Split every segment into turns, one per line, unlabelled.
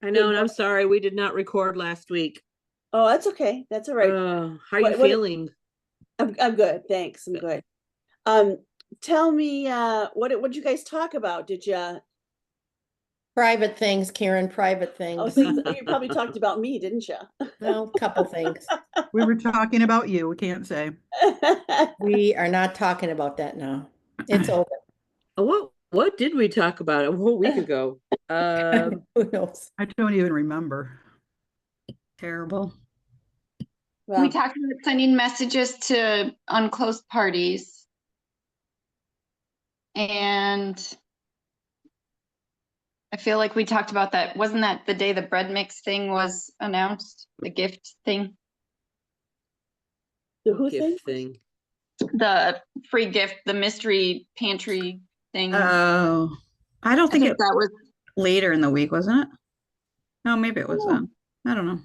I know, and I'm sorry we did not record last week.
Oh, that's okay. That's all right.
How are you
What
feeling?
I'm good. Thanks. I'm good. Um, Tell me what did you guys talk about? Did you
Private things, Karen, private
oh
things.
things you probably talked about me, didn't you?
Well, couple things.
We were talking about you. We can't say.
We are not talking about that now. It's over.
What did we talk about a whole week ago?
Who knows?
I don't even remember. Terrible.
We
Well,
talked about sending messages to unclosed parties. And I feel like we talked about that. Wasn't that the day the bread mix thing was announced? The gift thing?
the who
Gift thing.
The free gift, the mystery pantry thing.
Oh, I don't
I
think
think
it
that was
later in the week, wasn't it? No, maybe it was then. I don't know.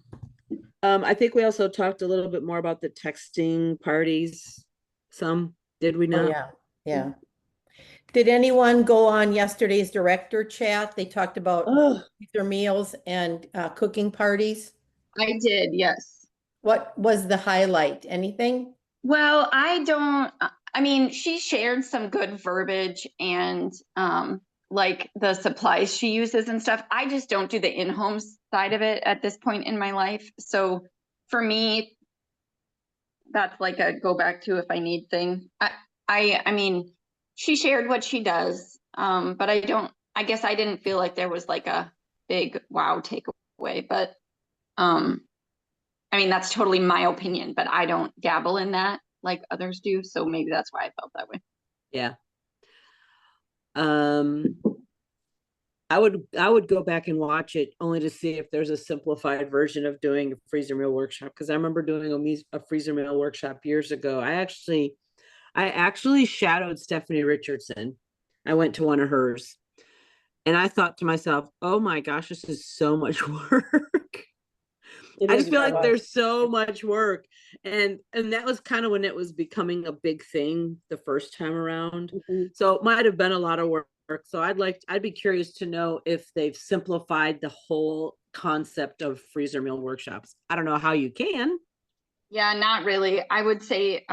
I think we also talked a little bit more about the texting parties. Did we
Oh,
not?
yeah, yeah. Did anyone go on yesterday's director chat? They talked about
oh,
their meals and cooking parties.
I did, yes.
What was the highlight? Anything?
Well, I mean, she shared some good verbiage and like the supplies she uses and stuff. I just don't do the in-home side of it at this point in my life. So for me, that's like a go back to if I need thing. I mean, she shared what she does, but I guess I didn't feel like there was like a big wow takeaway, but I mean, that's totally my opinion, but I don't dabble in that like others do. So maybe that's why I felt that way.
Yeah. Um, I would go back and watch it only to see if there's a simplified version of doing a freezer meal workshop, because I remember doing a freezer meal workshop years ago. I actually shadowed Stephanie Richardson. I went to one of hers and I thought to myself, oh my gosh, this is so much work.
it
I
is
just feel
very
like
much.
there's so much work. And that was kind of when it was becoming a big thing the first time around.
Mhm.
So it might have been a lot of work. So I'd be curious to know if they've simplified the whole concept of freezer meal workshops. I don't know how you can.
Yeah, not really. I would say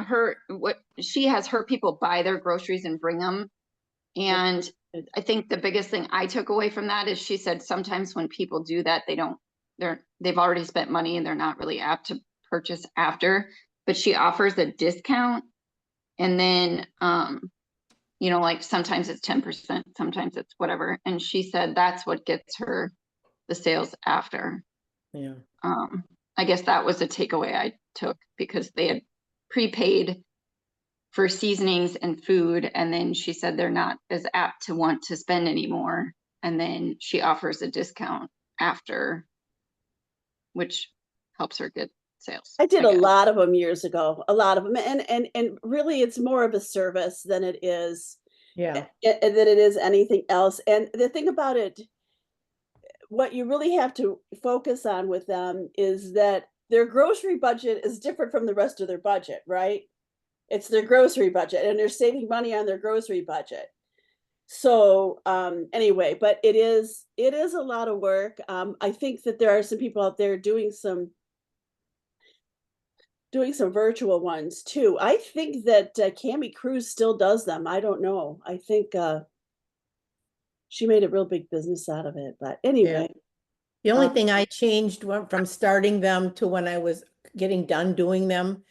what she has her people buy their groceries and bring them. And I think the biggest thing I took away from that is she said sometimes when people do that, they've already spent money and they're not really apt to purchase after, but she offers a discount. And then, like sometimes it's 10%, sometimes it's whatever. And she said that's what gets her the sales after.
Yeah.
I guess that was a takeaway I took because they had prepaid for seasonings and food. And then she said they're not as apt to want to spend anymore. And then she offers a discount after, which helps her get sales.
I did a
guess.
lot of them years ago, a lot of them, and really, it's more of a service than it is
Yeah.
than it is anything else. And the thing about it, what you really have to focus on with them is that their grocery budget is different from the rest of their budget, right? It's their grocery budget, and they're saving money on their grocery budget. So anyway, but it is a lot of work. I think that there are some people out there doing some virtual ones too. I think that Cami Cruz still does them. I don't know. I think she made a real big business out of it. But anyway,
The only thing I changed from starting them to when I was getting done doing them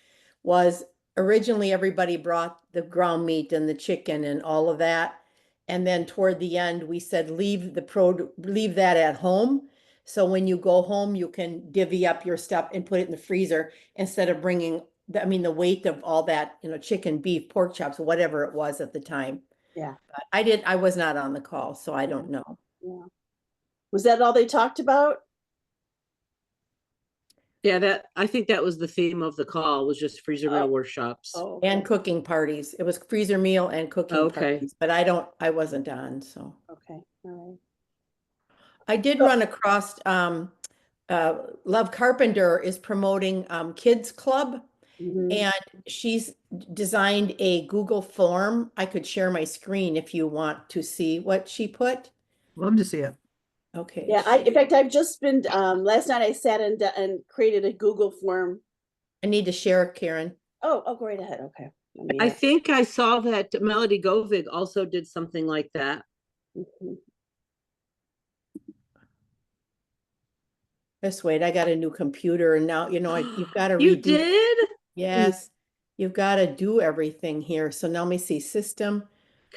was originally everybody brought the ground meat and the chicken and all of that. And then toward the end, we said, leave that at home. So when you go home, you can divvy up your stuff and put it in the freezer instead of bringing, the weight of all that, chicken, beef, pork chops, whatever it was at the time.
yeah,
But I was not on the call, so I don't know.
yeah. Was that all they talked about?
Yeah, I think that was the theme of the call, was just freezer meal workshops.
Oh,
And
okay.
cooking parties. It was freezer meal and cooking
Okay.
parties, but I wasn't on, so.
Okay, all right.
I did run across, Love Carpenter is promoting, Kids Club,
Mhm.
and she's designed a Google form. I could share my screen if you want to see what she put.
Love to see it.
Okay.
Yeah, in fact, I've just been, last night I sat and created a Google form.
I need to share, Karen.
Oh, go right ahead. Okay. Let me,
I think I saw that Melody Govig also did something like that.
mhm.
Just wait, I got a new computer and now, you've got to
You
redo.
did?
Yes, you've got to do everything here. So now let me see, system.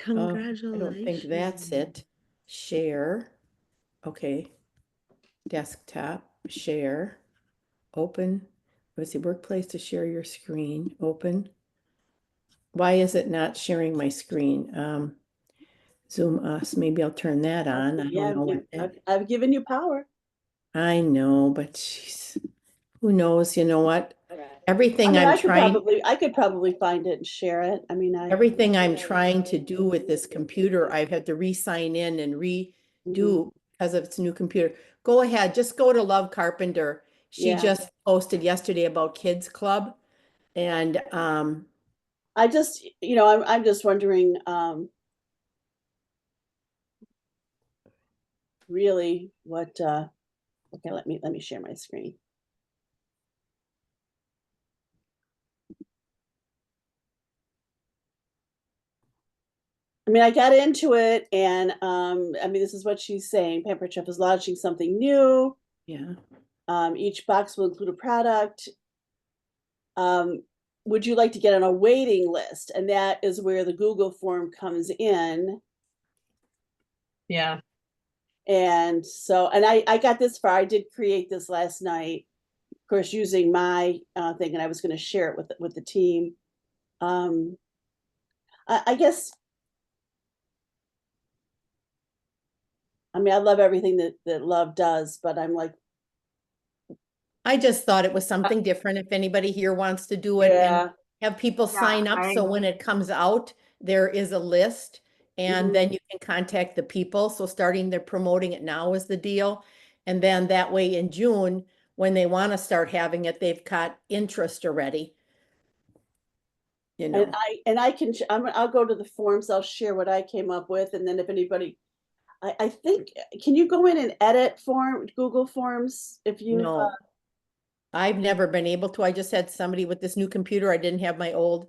Oh, I don't think that's it. Share. Okay. Desktop, share, open. Let's see, workplace to share your screen, open. Why is it not sharing my screen? Zoom us, maybe I'll turn that on. I
Yeah,
don't know what that.
I've given you power.
I know, but jeez, who knows? You know what?
I
Everything
mean,
I'm trying,
I could probably find it and share it. I mean,
everything I'm trying to do with this computer, I've had to re-sign in and
Mhm.
redo because of its new computer. Go ahead, just go to Love Carpenter. She
Yeah.
just posted yesterday about Kids Club. And
I just, I'm just wondering, really what, okay, let me share my screen. I mean, I got into it and, I mean, this is what she's saying. Pampered Chef is launching something new.
yeah,
Each box will include a product. Would you like to get on a waiting list? And that is where the Google form comes in.
Yeah.
And so, and I got this far. I did create this last night, of course, using my thing, and I was going to share it with the team. I guess, I mean, I love everything that Love does, but I'm like,
I just thought it was something different. If anybody here wants to do it and
yeah,
have people
Yeah,
sign up,
I
so when it comes out, there is a list and
Mhm.
then you can contact the people. So starting, they're promoting it now is the deal. And then that way in June, when they want to start having it, they've got interest already. You know,
and I can, I'll go to the forms. I'll share what I came up with, and then if anybody, I think, can you go in and edit Google Forms if you?
no, I've never been able to. I just had somebody with this new computer. I didn't have my old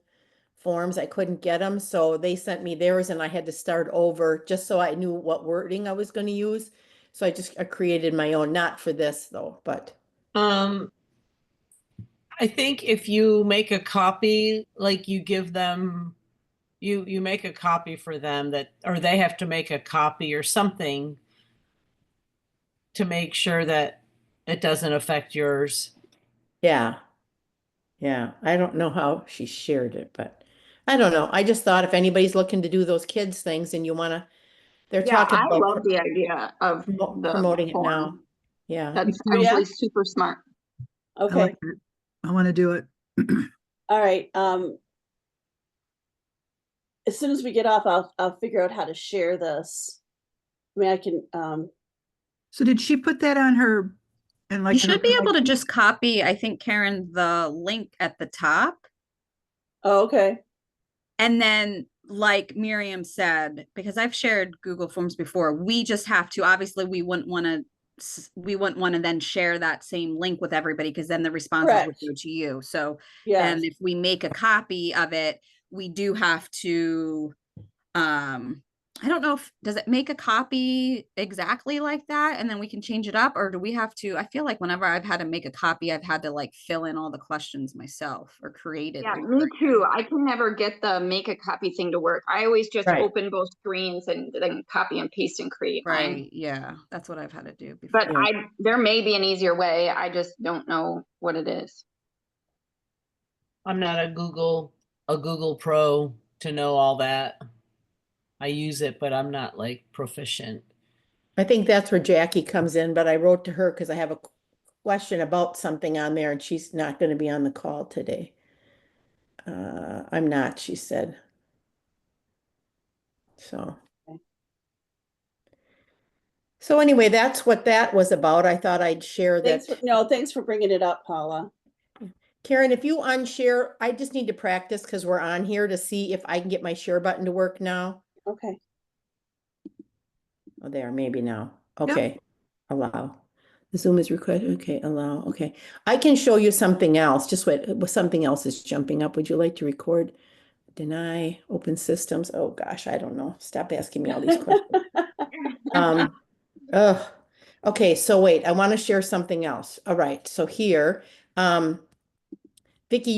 forms. I couldn't get them. So they sent me theirs and I had to start over just so I knew what wording I was going to use. So I created my own, not for this though, but
I think if you make a copy, like you give them, you make a copy for them that, or they have to make a copy or something to make sure that it doesn't affect yours.
yeah. Yeah. I don't know how she shared it, but I don't know. I just thought if anybody's looking to do those kids things and you want to, they're
yeah,
talking
I
about
love the idea of the
promoting it
form.
now. Yeah.
That's
Oh, yeah?
actually super smart.
I
Okay,
like it. I want to do it.
all right. As soon as we get off, I'll figure out how to share this. I mean, I can.
So did she put that on her and like
You should be able to just copy, I think, Karen, the link at the top.
Oh, okay.
And then, like Miriam said, because I've shared Google Forms before, we just have to, obviously, we wouldn't want to then share that same link with everybody because then the responses would
Correct.
go to you. So
Yes.
then if we make a copy of it, we do have to, I don't know if, does it make a copy exactly like that and then we can change it up, or do we have to, I feel like whenever I've had to make a copy, I've had to like fill in all the questions myself or create it.
Yeah, me too. I can never get the make a copy thing to work. I always just
Right.
open both screens and then copy and paste and create mine.
Right. Yeah. That's what I've had to do before.
But
Yeah.
there may be an easier way. I just don't know what it is.
I'm not a Google Pro to know all that. I use it, but I'm not like proficient.
I think that's where Jackie comes in, but I wrote to her because I have a question about something on there and she's not going to be on the call today. I'm not, she said. So.
Okay.
So anyway, that's what that was about. I thought I'd share that.
Thanks for bringing it up, Paula.
Karen, if you unshare, I just need to practice because we're on here to see if I can get my share button to work now.
Okay.
Oh, there, maybe now. Okay. Allow. The Zoom is recorded. Okay, allow. Okay. I can show you something else. Just wait. Something else is jumping up. Would you like to record? Deny open systems. Oh gosh, I don't know. Stop asking me all these questions. Ugh. Okay, so wait, I want to share something else. All right, so here, Vicky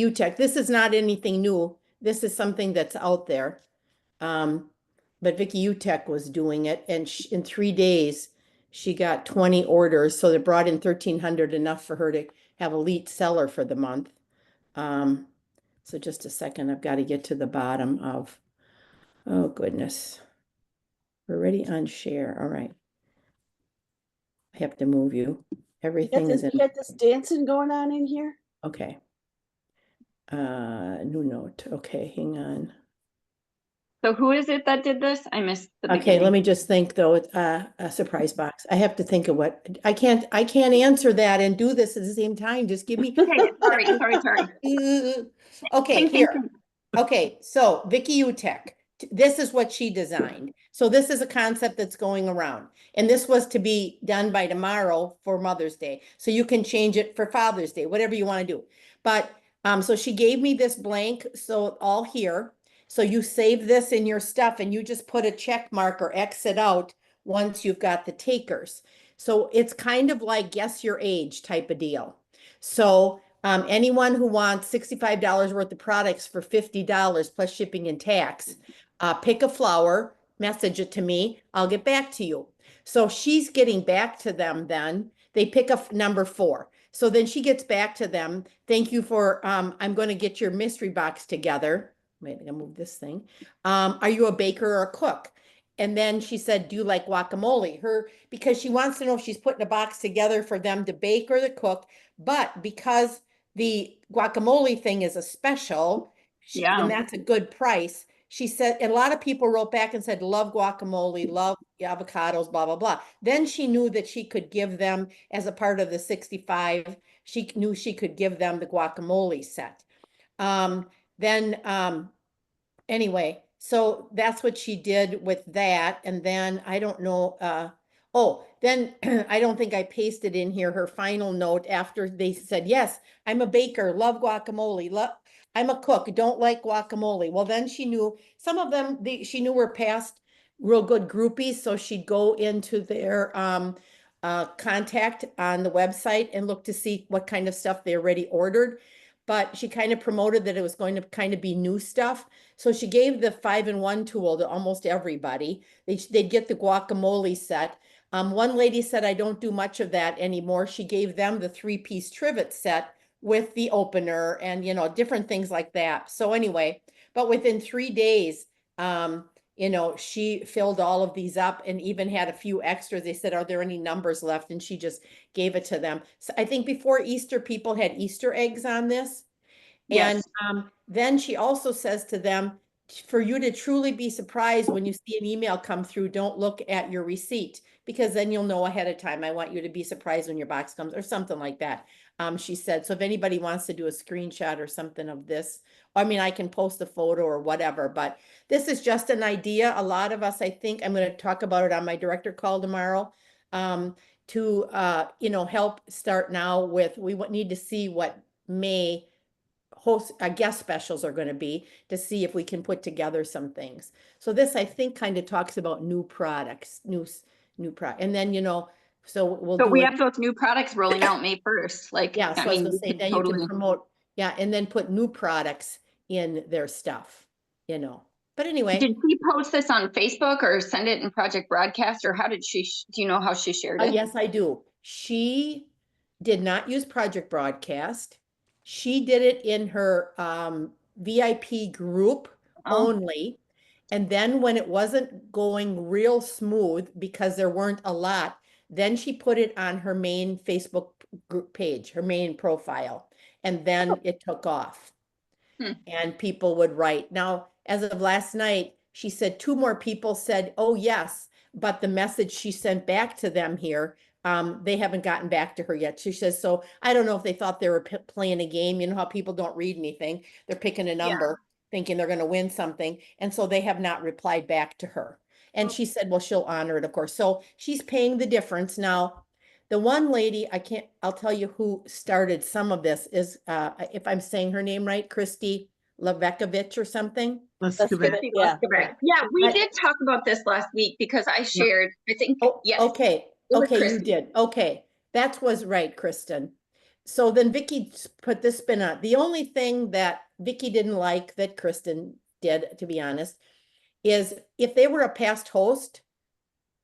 Utech, this is not anything new. This is something that's out there. But Vicky Utech was doing it, and in 3 days, she got 20 orders. So they brought in 1,300, enough for her to have a lead seller for the month. So just a second, I've got to get to the bottom of, oh goodness. We're already on share. All right. I have to move you. Everything is in.
You got this dancing going on in here?
Okay. New note. Okay, hang on.
So who is it that did this? I missed the
Okay,
beginning.
let me just think though. It's a surprise box. I have to think of what I can't answer that and do this at the same time. Just give me.
Okay, sorry.
Okay,
Think,
here.
think.
Okay, so Vicky Utech, this is what she designed. So this is a concept that's going around. And this was to be done by tomorrow for Mother's Day. So you can change it for Father's Day, whatever you want to do. But so she gave me this blank, so all here. So you save this in your stuff and you just put a check mark or X it out once you've got the takers. So it's kind of like guess your age type of deal. So anyone who wants $65 worth of products for $50 plus shipping and tax, pick a flower, message it to me. I'll get back to you. So she's getting back to them then. They pick a number 4. So then she gets back to them. Thank you for, I'm going to get your mystery box together. Wait, I'm gonna move this thing. Are you a baker or a cook? And then she said, do you like guacamole? Because she wants to know if she's putting a box together for them to bake or to cook. But because the guacamole thing is a special,
Yeah.
and that's a good price. She said, and a lot of people wrote back and said, love guacamole, love avocados, blah, blah, blah. Then she knew that she could give them as a part of the 65. She knew she could give them the guacamole set. Anyway, so that's what she did with that. And then I don't know, then I don't think I pasted in here her final note after they said, yes, I'm a baker, love guacamole, I'm a cook, don't like guacamole. Well, then she knew some of them, she knew were past real good groupies. So she'd go into their contact on the website and look to see what kind of stuff they already ordered. But she kind of promoted that it was going to kind of be new stuff. So she gave the 5-in-1 tool to almost everybody. They'd get the guacamole set. One lady said, I don't do much of that anymore. She gave them the 3-piece trivet set with the opener and, different things like that. So anyway, but within 3 days, she filled all of these up and even had a few extras. They said, are there any numbers left? And she just gave it to them. So I think before Easter, people had Easter eggs on this.
Yes.
And then she also says to them, for you to truly be surprised when you see an email come through, don't look at your receipt, because then you'll know ahead of time. I want you to be surprised when your box comes or something like that. She said, so if anybody wants to do a screenshot or something of this, I mean, I can post a photo or whatever, but this is just an idea. A lot of us, I think, I'm going to talk about it on my director call tomorrow, to, help start now with, we need to see what May host guest specials are going to be to see if we can put together some things. So this, I think, kind of talks about new products, new product. And then, so we'll
So
do
we
it.
have those new products rolling out May 1st. Like,
Yeah, so
I
I was
mean,
gonna
we
say
could
that you
totally.
can promote, yeah, and then put new products in their stuff, But anyway,
Did she post this on Facebook or send it in Project Broadcast, or how did she, do you know how she shared it?
yes, I do. She did not use Project Broadcast. She did it in her VIP group
Oh.
only. And then when it wasn't going real smooth because there weren't a lot, then she put it on her main Facebook group page, her main profile, and then it took off. And people would write. Now, as of last night, she said 2 more people said, oh, yes, but the message she sent back to them here, they haven't gotten back to her yet. She says, so I don't know if they thought they were playing a game. You know how people don't read anything. They're picking a number, thinking they're going to win something. And so they have not replied back to her. And she said, well, she'll honor it, of course. So she's paying the difference. Now, The one lady, I'll tell you who started some of this is, if I'm saying her name right, Christy Levekovich or something.
Let's
Let's
go
give
back.
it, yeah.
Yeah, we
But-
did talk about this last week because I shared, I think,
Oh,
yes.
okay,
it was
okay, you
Christy.
did, okay, that was right, Kristen. So then Vicky put this spin on, the only thing that Vicky didn't like that Kristen did, to be honest, is if they were a past host,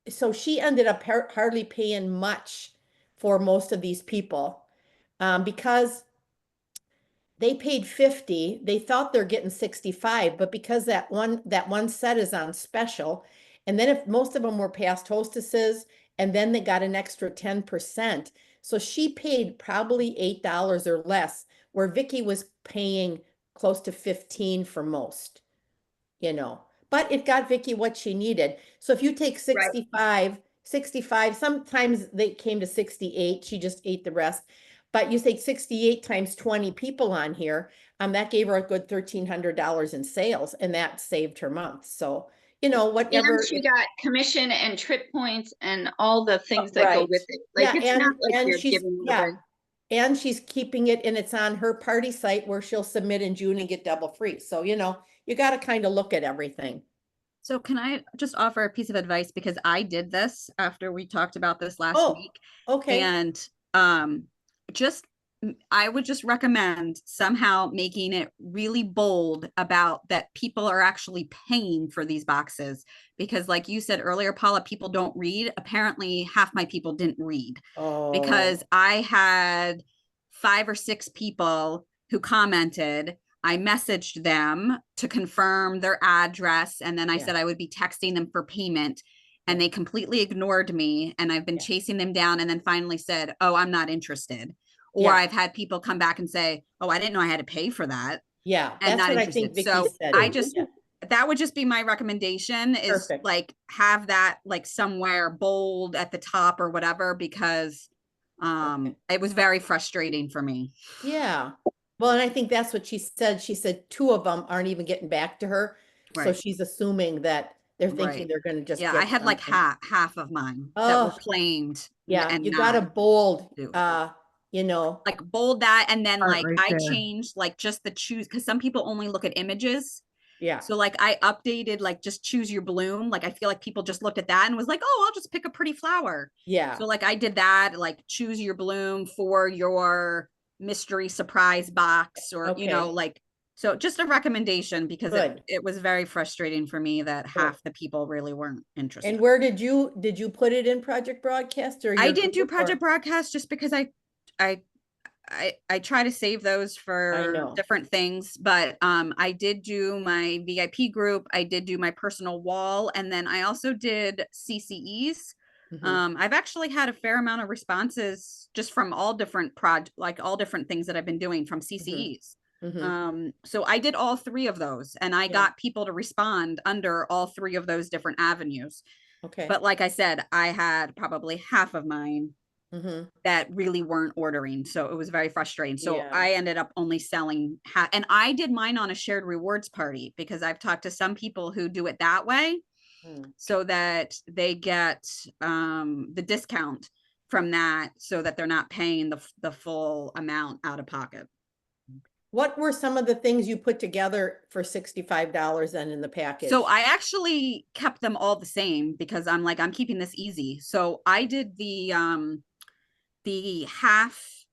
so she ended up hardly paying much for most of these people, because they paid 50, they thought they're getting 65, but because that one set is on special, and then if most of them were past hostesses, and then they got an extra 10%. So she paid probably $8 or less, where Vicky was paying close to 15 for most, you know. But it got Vicky what she needed. So if you take 65, sometimes they came to 68, she just ate the rest. But you take 68 times 20 people on here, that gave her a good $1,300 in sales, and that saved her month. So, you know, whatever.
And she got commission and trip points and all the things that go
Right.
with it. Like,
Yeah,
it's not like
and
you're
she's,
giving
yeah,
away.
and she's keeping it, and it's on her party site where she'll submit in June and get double free. So, you know, you got to kind of look at everything.
So can I just offer a piece of advice, because I did this after we talked about this last
Oh,
week,
okay.
and just I would just recommend somehow making it really bold about that people are actually paying for these boxes, because like you said earlier, Paula, people don't read. Apparently half my people didn't read, because
Oh,
I had 5 or 6 people who commented. I messaged them to confirm their address, and then I
Yeah.
said I would be texting them for payment, and they completely ignored me, and I've been
Yeah.
chasing them down, and then finally said, oh, I'm not interested. Or
Yeah.
I've had people come back and say, oh, I didn't know I had to pay for that,
yeah,
and
that's
not
what I think
interested.
Vicky
So
said.
I just,
Yeah.
that would just be my recommendation, is
Perfect.
like have that like somewhere bold at the top or whatever, because it was very frustrating for me.
Yeah. Well, and I think that's what she said. She said 2 of them aren't even getting back to her. So
Right.
she's assuming that they're thinking
Right.
they're going to just
Yeah,
get
I had like
something.
half of mine that were
Oh,
claimed.
yeah,
and
you got to
not
bold,
do.
you know.
Like bold that, and then
Part
like
right
I
there.
changed like just the choose, because some people only look at images.
Yeah.
So like I updated like just choose your bloom. Like I feel like people just looked at that and was like, oh, I'll just pick a pretty flower.
Yeah.
So like I did that, like choose your bloom for your mystery surprise box, or you know,
Okay.
like, so just a recommendation, because
Good.
it was very frustrating for me that half the people really weren't interested.
And where did you put it in Project Broadcast, or
I
your
didn't do
group, or-
Project Broadcast just because I try to save those for
know.
different things, but I did do my VIP group, I did do my personal wall, and then I also did CCEs.
Mhm.
I've actually had a fair amount of responses just from all different like all different things that I've been doing from CCEs.
Mhm.
So I did all 3 of those, and I
Yeah.
got people to respond under all 3 of those different avenues.
Okay.
But like I said, I had probably half of mine
Mhm.
that really weren't ordering. So it was very frustrating. So
Yeah.
I ended up only selling and I did mine on a shared rewards party, because I've talked to some people who do it that way,
Mm.
so that they get the discount from that, so that they're not paying the full amount out of pocket.
What were some of the things you put together for $65 then in the package?
So I actually kept them all the same, because I'm like, I'm keeping this easy. So I did the half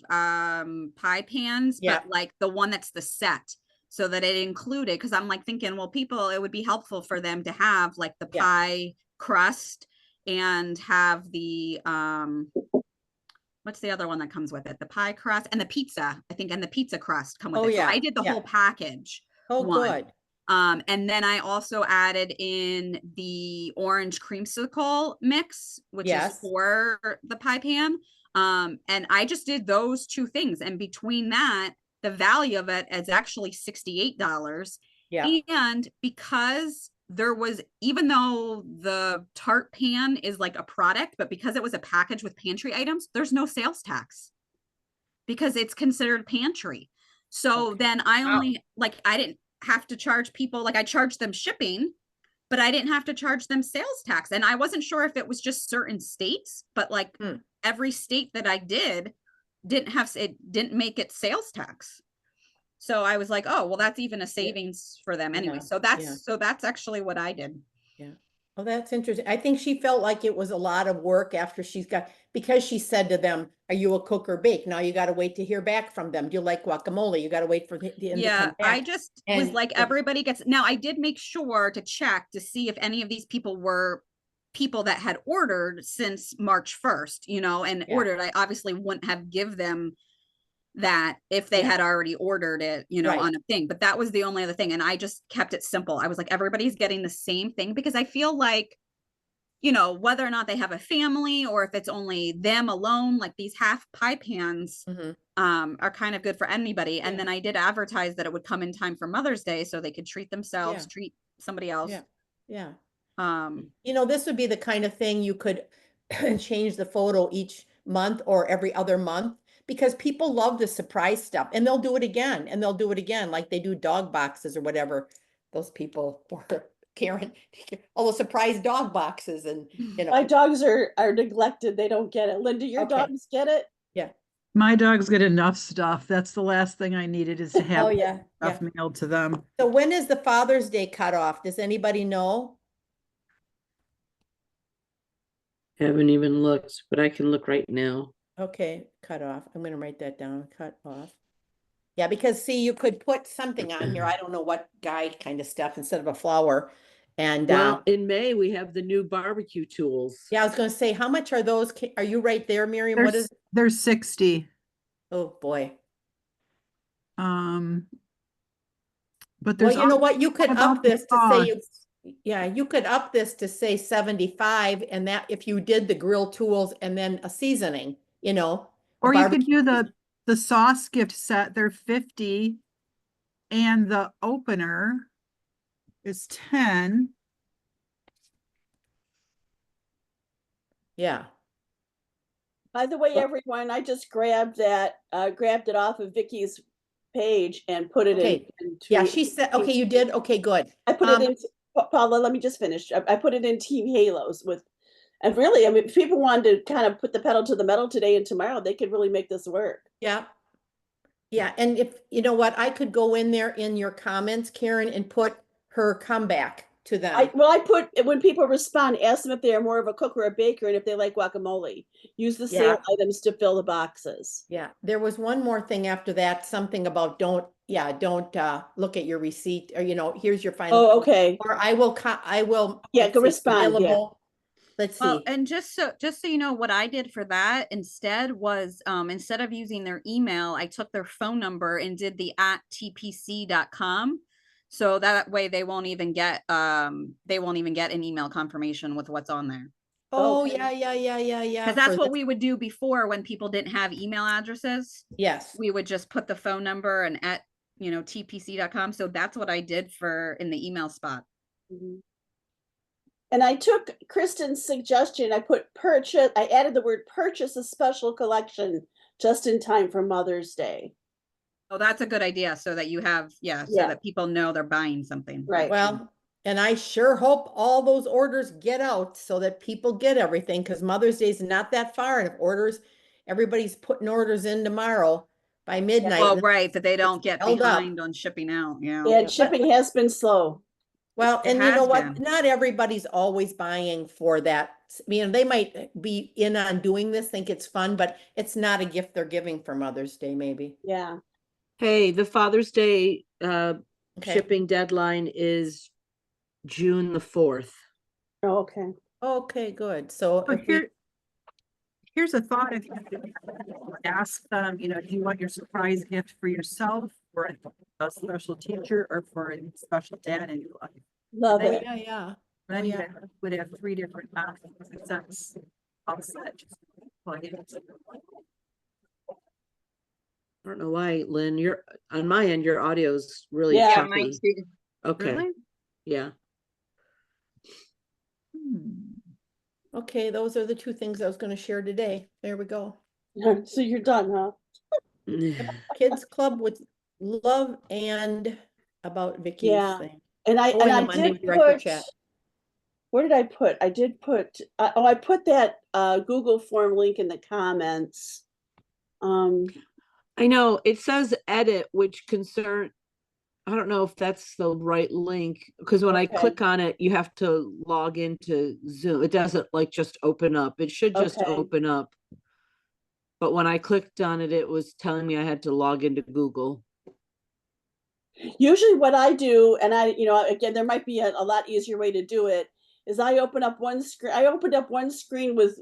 pie pans,
Yeah.
but like the one that's the set, so that it included, because I'm like thinking, well, people, it would be helpful for them to have like the
Yeah.
pie crust, and have the what's the other one that comes with it, the pie crust and the pizza, I think, and the pizza crust come with
Oh,
it. So
yeah,
I did the
yeah.
whole package.
Oh,
one.
good.
And then I also added in the orange creamsicle mix, which
Yes.
is for the pie pan. And I just did those 2 things. And between that, the value of it is actually $68.
Yeah.
And because there was, even though the tart pan is like a product, but because it was a package with pantry items, there's no sales tax, because it's considered pantry. So
Okay.
then I
Wow.
only, like, I didn't have to charge people, like I charged them shipping, but I didn't have to charge them sales tax. And I wasn't sure if it was just certain states, but like every state that I didn't make it sales tax. So I was like, oh, well, that's even a savings for them anyway.
Yeah.
So that's actually what I did.
Yeah. Well, that's interesting. I think she felt like it was a lot of work after because she said to them, are you a cook or bake? Now you got to wait to hear back from them. Do you like guacamole? You got to wait for the end to come
I
back.
just was like, everybody gets, now I did make sure to check to see if any of these people were people that had ordered since March 1st, and ordered. I obviously wouldn't have give them that if they had already ordered it, on a thing, but that was the only other thing. And I just kept it simple. I was like, everybody's getting the same thing, because I feel like, whether or not they have a family or if it's only them alone, like these half pie pans are kind of good for anybody. And then I did advertise that it would come in time for Mother's Day so they could treat themselves, treat somebody else.
Yeah.
Yeah.
This would be the kind of thing you could change the photo each month or every other month, because people love the surprise stuff, and they'll do it again and they'll do it again, like they do dog boxes or whatever. Those people, or Karen, all the surprise dog boxes, and
My dogs are neglected. They don't get it. Linda, your dogs get it?
Yeah.
My dogs get enough stuff. That's the last thing I needed, is to have stuff
Yeah.
mailed to them.
So when is the Father's Day cutoff? Does anybody know?
Haven't even looked, but I can look right now.
Okay, cut off. I'm gonna write that down, cut off. Yeah, because see, you could put something on here, I don't know what guide kind of stuff, instead of a flower. And
Well, in May, we have the new barbecue tools.
yeah, I was gonna say, how much are those? Are you right there, Miriam? What is?
There's 60.
Oh, boy.
But there's
Well, you know what? You could
about
up
the
this to say,
cost.
you could up this to say 75, and that if you did the grill tools and then a seasoning,
Or you could
barbecue.
do the sauce gift set. They're 50, and the opener is 10.
Yeah.
By the way,
Well-
everyone, I just grabbed it off of Vicky's page and put it
Okay.
into.
Yeah, she said, okay, you did? Okay, good.
I put it into, Paula, let me just finish. I put it in Team Halos and really, I mean, if people wanted to kind of put the pedal to the metal today and tomorrow, they could really make this work.
Yeah. Yeah, and if, you know what, I could go in there in your comments, Karen, and put her comeback to them.
I put, when people respond, ask them if they are more of a cook or a baker and if they like guacamole. Use the sale items to fill the boxes.
Yeah, there was one more thing after that, something about don't look at your receipt, or here's your final.
Oh, okay.
Or I will
Yeah, go respond. Yeah.
available. Let's see.
Well, and just so you know, what I did for that instead was, instead of using their email, I took their phone number and did the @tpc.com. So that way they won't even get an email confirmation with what's on there.
Oh,
Okay.
yeah.
Because that's
for
what
the-
we would do before when people didn't have email addresses.
Yes.
We would just put the phone number and @tpc.com. So that's what I did in the email spot.
Mhm. And I took Kristen's suggestion. I added the word purchase a special collection just in time for Mother's Day.
Oh, that's a good idea. So that you have, so
Yeah.
that people know they're buying something.
Right.
Well, and I sure hope all those orders get out so that people get everything, because Mother's Day is not that far. And if everybody's putting orders in tomorrow by midnight.
Well, right, that they don't get
held up.
behind on shipping out. Yeah.
And shipping has been slow.
Well,
It
and you know
has
what?
been.
Not everybody's always buying for that. They might be in on doing this, think it's fun, but it's not a gift they're giving for Mother's Day, maybe.
Yeah.
Hey, the Father's Day
Okay.
shipping deadline is June the 4th.
Oh, okay.
Okay, good. So
But
if we-
here's a thought. If you ask them, do you want your surprise gift for yourself, for a special teacher, or for a special dad in your life?
Love
They-
it.
yeah.
Then
Oh,
you
yeah.
would have 3 different options. That's all set. Just plug it in.
I don't know why, Lynn, you're on my end, your audio's really
Yeah,
choppy. Okay,
Really?
yeah.
Okay, those are the 2 things I was going to share today. There we go.
So you're done, huh?
Kids Club with love and about Vicky's
Yeah.
thing.
And I
Oh, and the
did
Monday director
put,
chat.
Where did I put? I did put, I put that Google form link in the comments.
I know it says edit, which concern, I don't know if that's the right link, because when I
Okay.
click on it, you have to log into Zoom. It doesn't like just open up. It should just
Okay.
open up. But when I clicked on it, it was telling me I had to log into Google.
Usually what I do, and again, there might be a lot easier way to do it, is I opened up one screen with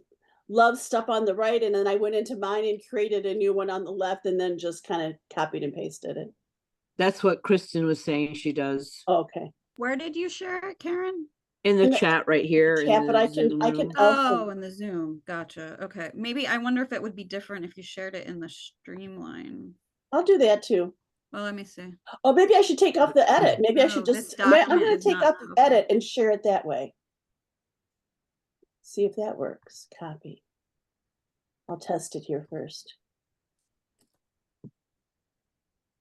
love stuff on the right, and then I went into mine and created a new one on the left, and then just kind of copied and pasted it.
That's what Kristen was saying she does
Okay.
Where did you share it, Karen?
in the
In the
chat right here. in
chat, but
the
I can
Zoom
also
room.
Oh, in the Zoom. Gotcha. Okay. Maybe I wonder if it would be different if you shared it in the Streamline.
I'll do that too.
Well, let me see.
Oh, maybe I should take off the edit. Maybe I should
No, this
just, I'm
document
gonna
is
take
not
off the
open.
edit and share it that way. See if that works. Copy. I'll test it here first.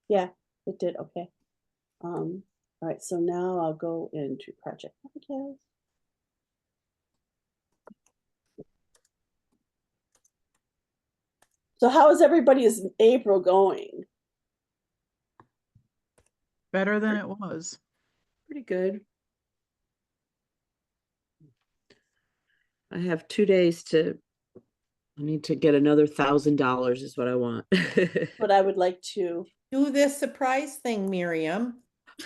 Yeah, it did. Okay. All right, so now I'll go into Project Podcast. So how is everybody's April going?
Better than it was.
Pretty good. I have 2 days to, I need to get another $1,000 is what I want.
But I would like to.
Do this surprise thing, Miriam.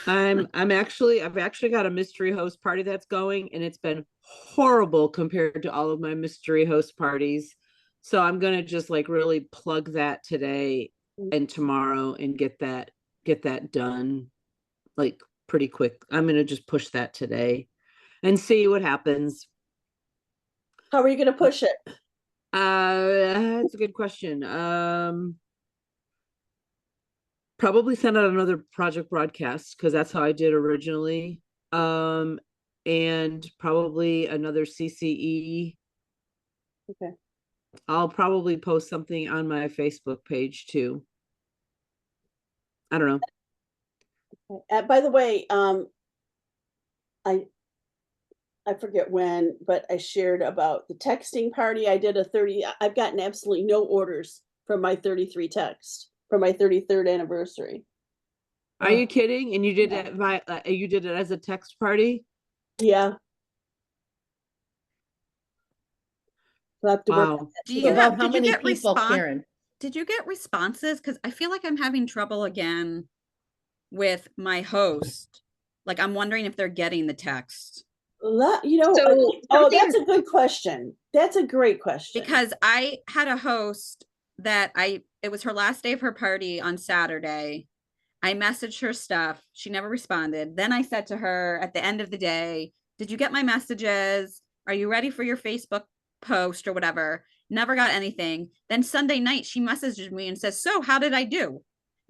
I've actually got a mystery host party that's going, and it's been horrible compared to all of my mystery host parties. So I'm gonna just like really plug that today and tomorrow and get that done like pretty quick. I'm gonna just push that today and see what happens.
How are you going to push it?
That's a good question. Probably send out another project broadcast because that's how I did originally. And probably another CCE.
Okay.
I'll probably post something on my Facebook page too. I don't know.
By the way, I forget when, but I shared about the texting party. I did I've gotten absolutely no orders from my 33 text for my 33rd anniversary.
Are you kidding? And you did
Yeah.
it you did it as a text party?
Yeah. So I have to work on
Wow.
that
Do
too.
you
About
have,
how
did you
many
get
people,
response?
Karen?
Did you get responses? Because I feel like I'm having trouble again with my host. Like I'm wondering if they're getting the text.
Oh, that's a good question. That's a great question.
Because I had a host that it was her last day of her party on Saturday. I messaged her stuff. She never responded. Then I said to her at the end of the day, did you get my messages? Are you ready for your Facebook post or whatever? Never got anything. Then Sunday night, she messages me and says, so how did I do?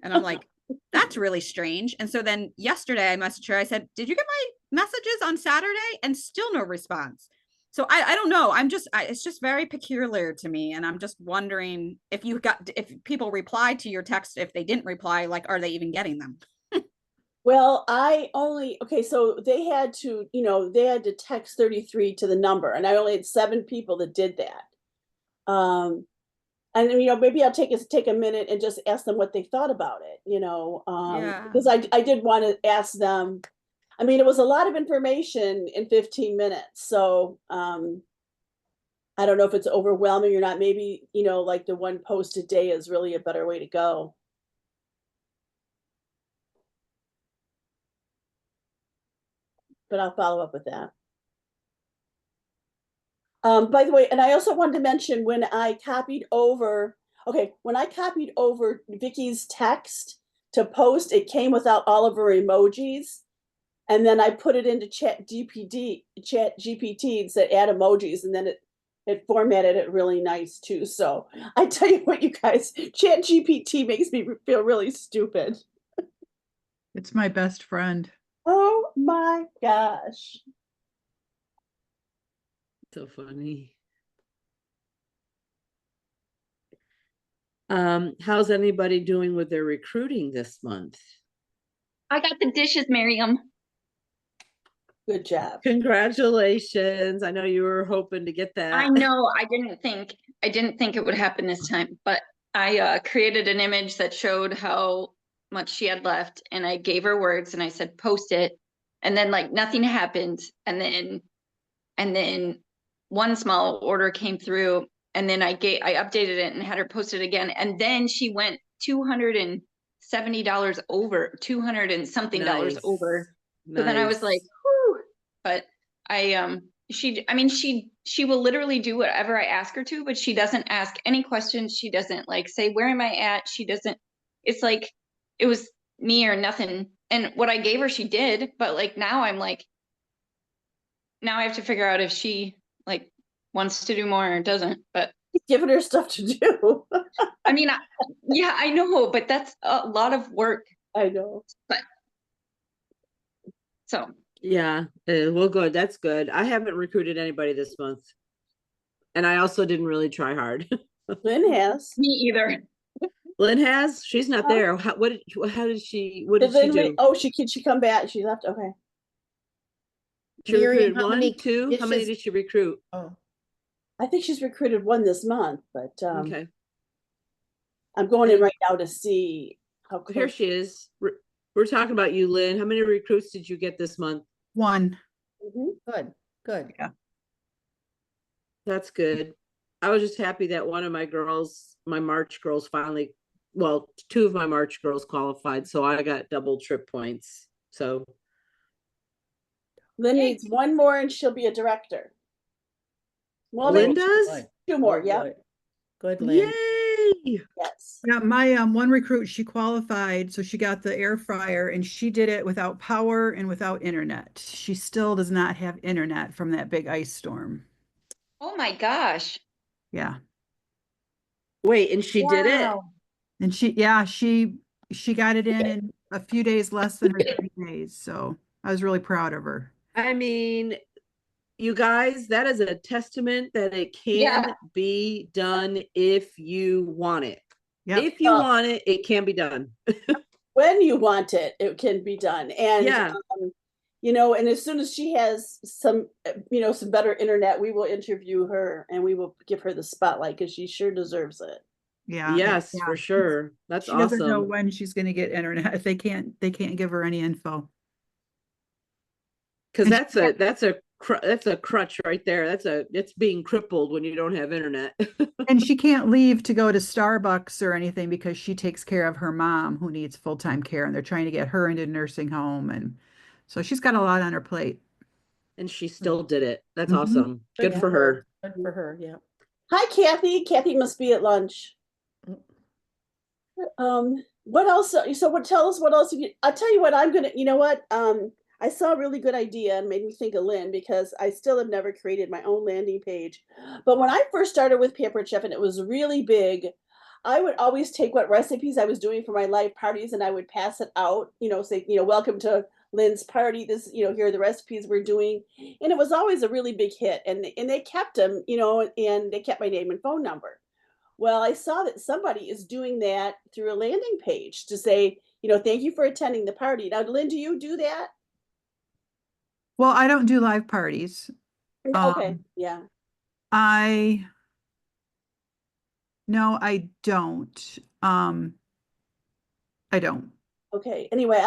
And I'm like, that's really strange. And so then yesterday I messaged her. I said, did you get my messages on Saturday? And still no response. So I don't know. It's just very peculiar to me. And I'm just wondering if people reply to your text, if they didn't reply, like, are they even getting them?
Well, so they had to text 33 to the number, and I only had 7 people that did that. And maybe I'll take a minute and just ask them what they thought about it,
Yeah.
because I did want to ask them. I mean, it was a lot of information in 15 minutes. So I don't know if it's overwhelming or not. Maybe, like the one post a day is really a better way to go. But I'll follow up with that. By the way, and I also wanted to mention when I copied over Vicky's text to post, it came without all of her emojis. And then I put it into Chat GPT and said add emojis, and then it formatted it really nice too. So I tell you what, you guys, Chat GPT makes me feel really stupid.
It's my best friend.
Oh my gosh.
So funny. How's anybody doing with their recruiting this month?
I got the dishes, Miriam.
Good job.
Congratulations. I know you were hoping to get that.
I know, I didn't think it would happen this time, but I created an image that showed how much she had left, and I gave her words and I said, post it. And then like nothing happened. And then one small order came through, and then I updated it and had her post it again. And then she went $270 over, 200 and something dollars
Nice.
over. So then I was like,
Nice.
whew. But she will literally do whatever I ask her to, but she doesn't ask any questions. She doesn't like say, where am I at? She doesn't, it's like, it was me or nothing. And what I gave her, she did, but like, now I'm like, now I have to figure out if she like wants to do more or doesn't, but
Giving her stuff to do.
I mean, yeah, I know, but that's a lot of work.
I know.
So
Yeah, well, good. That's good. I haven't recruited anybody this month. And I also didn't really try hard.
Lynn has.
me either.
Lynn has? She's not there. What did she
Did
do?
Lynn can she come back? She left. Okay.
She
Miriam,
recruited
how
one,
many
two? How many
dishes-
did she recruit?
Oh,
I think she's recruited one this month, but
Okay.
I'm going in right now to see how
Here
close.
she is. We're talking about you, Lynn. How many recruits did you get this month?
One.
Mhm.
good, good.
That's good. I was just happy that one of my girls, my March girls finally, well, two of my March girls qualified, so I got double trip points. So
Lynn needs one more and she'll be a director. Well,
Lynn
maybe
does?
Good,
two more.
good,
Yeah.
good. Good, Lynn.
Yay!
Yes.
Yeah, my one recruit, she qualified, so she got the air fryer and she did it without power and without internet. She still does not have internet from that big ice storm.
Oh my gosh.
Yeah.
Wait, and she did it?
Wow.
And she got it in a few days, less than her 30 days. So I was really proud of her.
I mean, you guys, that is a testament that it can
Yeah.
be done if you want it.
Yep.
If you want it, it can be done.
When you want it, it can be done. And
Yeah.
And as soon as she has some some better internet, we will interview her and we will give her the spotlight because she sure deserves it.
Yeah.
Yes,
yeah.
for sure. That's
She doesn't know
awesome.
when she's going to get internet. They can't give her any info.
Because
And
that's a crutch right there. It's being crippled when you don't have internet.
And she can't leave to go to Starbucks or anything because she takes care of her mom who needs full-time care, and they're trying to get her into nursing home. And so she's got a lot on her plate.
And she still did it. That's
Mhm.
awesome. Good for her.
Good for her, yeah.
Hi, Kathy. Kathy must be at lunch. What else? So tell us what else I'll tell you what you know what? I saw a really good idea and made me think of Lynn because I still have never created my own landing page. But when I first started with Pampered Chef and it was really big, I would always take what recipes I was doing for my live parties and I would pass it out, say, welcome to Lynn's party. This, here are the recipes we're doing. And it was always a really big hit. And they kept them, and they kept my name and phone number. Well, I saw that somebody is doing that through a landing page to say, thank you for attending the party. Now, Lynn, do you do that?
Well, I don't do live parties.
Okay, yeah.
No, I don't. I don't.
Okay. Anyway,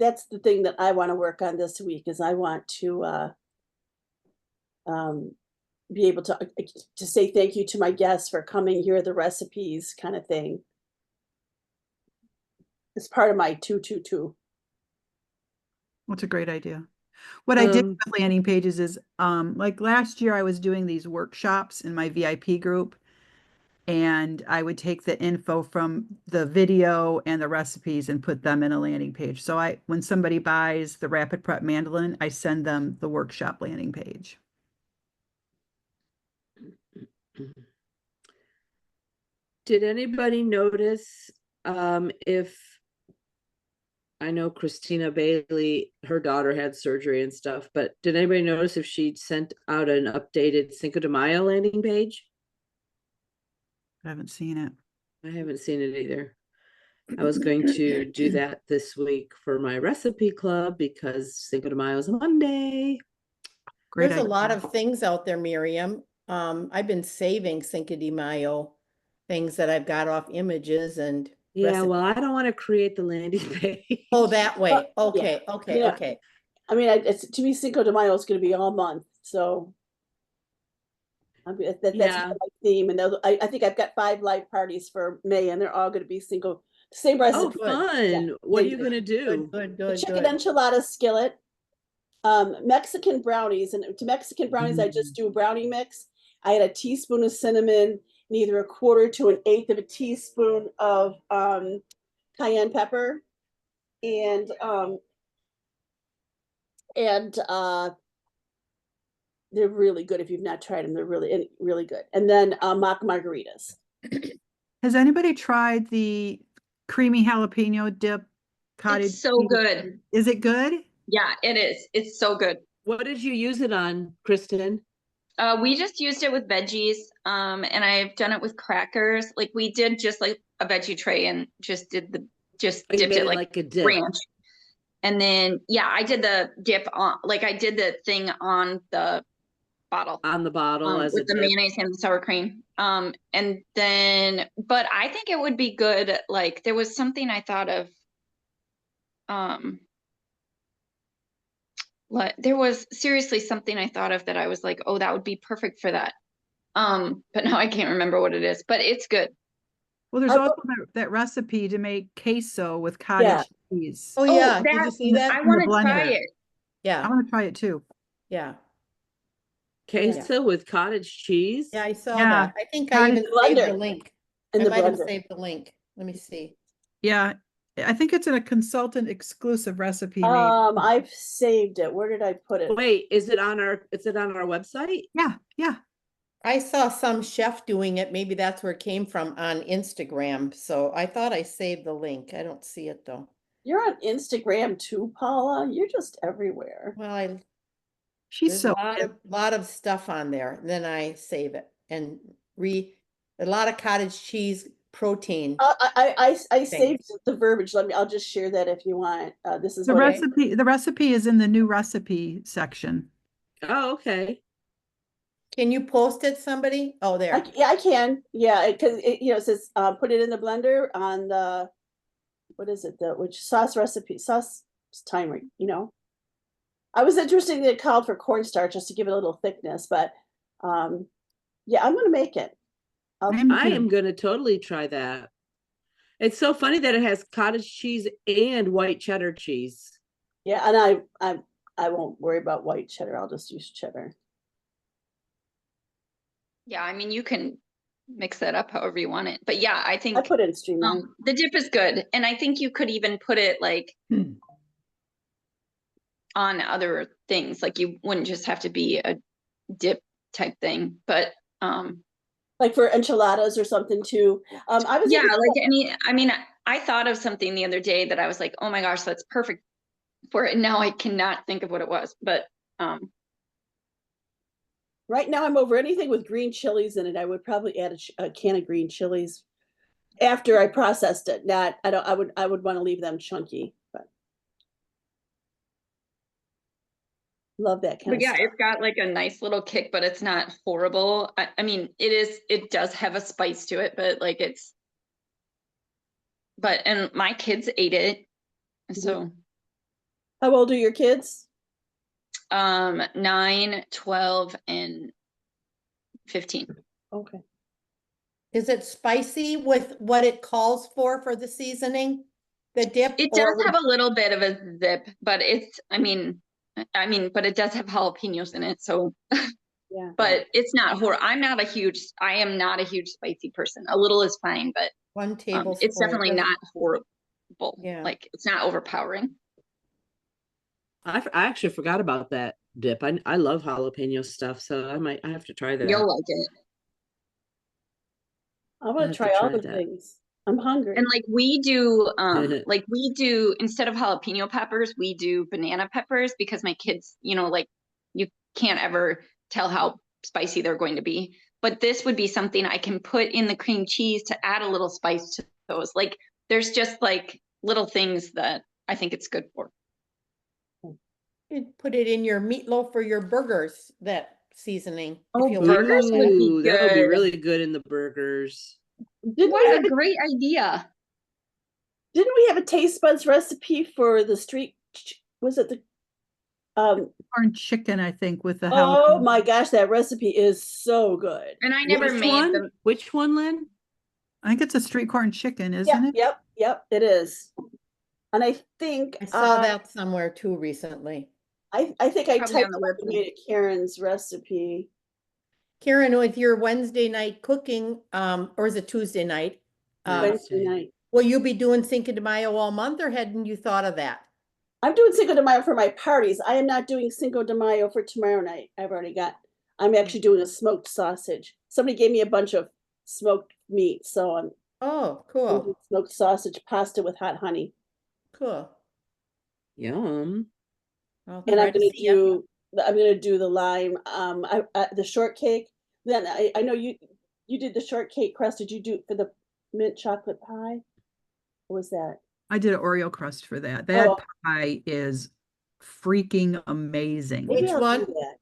that's the thing that I want to work on this week is I want to be able to say thank you to my guests for coming. Here are the recipes, kind of thing. It's part of my 222.
That's a great idea. What I did with landing pages is, like last year I was doing these workshops in my VIP group, and I would take the info from the video and the recipes and put them in a landing page. So when somebody buys the Rapid Prep Mandolin, I send them the workshop landing page.
Did anybody notice if I know Christina Bailey, her daughter had surgery and stuff, but did anybody notice if she'd sent out an updated Cinco de Mayo landing page?
I haven't seen it.
I haven't seen it either. I was going to do that this week for my recipe club because Cinco de Mayo is a Monday.
Great
There's a lot
idea.
of things out there, Miriam. I've been saving Cinco de Mayo things that I've got off images and
Yeah, well,
recipes.
I don't want to create the landing page.
Oh, that way.
yeah.
Okay, okay,
Yeah.
okay.
I mean, it's to me, Cinco de Mayo is going to be all month, so I mean, that's
Yeah.
my theme. And I think I've got 5 live parties for May, and they're all going to be same
Oh,
recipe.
fun. What are
Same
you
thing.
gonna do?
Good,
The
good,
chicken
good.
enchilada skillet, Mexican brownies, and to Mexican brownies, I just do a brownie mix. I had a teaspoon of cinnamon, and either a quarter to an eighth of a teaspoon of cayenne pepper, and they're really good if you've not tried them. They're really good. And then mock margaritas.
Has anybody tried the creamy jalapeno dip cottage?
It's so
cheese?
good.
Is it good?
Yeah, it is. It's so good.
What did you use it on, Kristen?
We just used it with veggies, and I've done it with crackers. Like we did just like a veggie tray and just
Oh, you
dipped
made
it
it
like
like a dip.
ranch. And then, yeah, I did the dip on, like I did the thing on the bottle
On the bottle as a
with the
dip.
mayonnaise and the sour cream. And then, but I think it would be good. Like there was something I thought of, there was seriously something I thought of that I was like, oh, that would be perfect for that. But now I can't remember what it is, but it's good.
Well, there's
I-
also that recipe to make queso with cottage cheese.
Oh, yeah. Did
that-
you see that?
I
in the
want to try
blender.
it.
I
Yeah,
want to try it too.
yeah.
Queso with cottage cheese?
Yeah, I saw
Yeah.
that. I think I even
Cottage-
saved the
Blender.
link.
In
I
the
might have
blender.
saved the link. Let me see.
Yeah, I think it's a consultant exclusive recipe made.
I've saved it. Where did I put it?
Wait, is it on our website?
Yeah, yeah.
I saw some chef doing it. Maybe that's where it came from on Instagram. So I thought I saved the link. I don't see it though.
You're on Instagram too, Paula. You're just everywhere.
Well,
She's
there's
so
a lot of stuff on there. And then I save it and a lot of cottage cheese protein.
I saved the verbiage. I'll just share that if you want. This is
the
what
recipe. The recipe is in the new recipe section.
Oh, okay.
Can you post it, somebody? Oh, there.
yeah, I can. Yeah, because it says put it in the blender on the what is it? Which sauce timer, I was interested that it called for cornstarch just to give it a little thickness, but yeah, I'm gonna make it.
I am gonna totally try that. It's so funny that it has cottage cheese and white cheddar cheese.
Yeah, and I won't worry about white cheddar. I'll just use cheddar.
Yeah, I mean, you can mix that up however you want it. But yeah, I think
I put it in streamline.
the dip is good. And I think you could even put it like on other things. Like you wouldn't just have to be a dip type thing, but
like for enchiladas or something too. I was
I thought of something the other day that I was like, oh my gosh, that's perfect for it. Now I cannot think of what it was, but
right now I'm over anything with green chilies in it. I would probably add a can of green chilies after I processed it. I would want to leave them chunky, but love that kind
but
of
yeah,
stuff.
it's got like a nice little kick, but it's not horrible. I mean, it does have a spice to it, but like and my kids ate it. So
how old are your kids?
9, 12, and 15.
Okay.
Is it spicy with what it calls for the seasoning? The dip?
It does have a little bit of a zip, but but it does have jalapenos in it. So,
Yeah.
but it's not I am not a huge spicy person. A little is fine, but
1 tablespoon.
it's definitely not horrible.
Yeah.
Like it's not overpowering.
I actually forgot about that dip. I love jalapeno stuff, so I have to try that.
You'll like it.
I want to try all the things. I'm hungry.
And like we do, instead of jalapeno peppers, we do banana peppers because my kids, like you can't ever tell how spicy they're going to be. But this would be something I can put in the cream cheese to add a little spice to those. Like there's just like little things that I think it's good for.
could put it in your meatloaf or your burgers, that seasoning. if
Oh,
you
burgers
want.
would be
Ooh, that would be
good.
really good in the burgers.
Didn't we
What
have
a great idea.
didn't we have a taste buds recipe for the was it the
Corn chicken, I think, with the
oh
jalapeno.
my gosh, that recipe is so good.
And I never
Which
made
one?
them.
Which one, Lynn?
I think it's a street corn chicken, isn't it?
Yep, it is. And I think
I saw that somewhere too recently.
I think I
Probably on
typed
the
up and made it Karen's recipe.
Karen, with your Wednesday night cooking, or is it Tuesday night?
Wednesday
Wednesday.
night.
Will you be doing Cinco de Mayo all month, or hadn't you thought of that?
I'm doing Cinco de Mayo for my parties. I am not doing Cinco de Mayo for tomorrow night. I'm actually doing a smoked sausage. Somebody gave me a bunch of smoked meat, so I'm
Oh,
doing
cool,
smoked sausage pasta with hot honey.
cool.
Yum.
Well,
And
try to see ya.
I'm gonna do the lime, the shortcake. Then I know you did the shortcake crust. Did you do it for the mint chocolate pie? What was that?
I did an Oreo crust for that. That
Oh.
pie is freaking amazing.
Maybe
Which
I'll do
one?
that.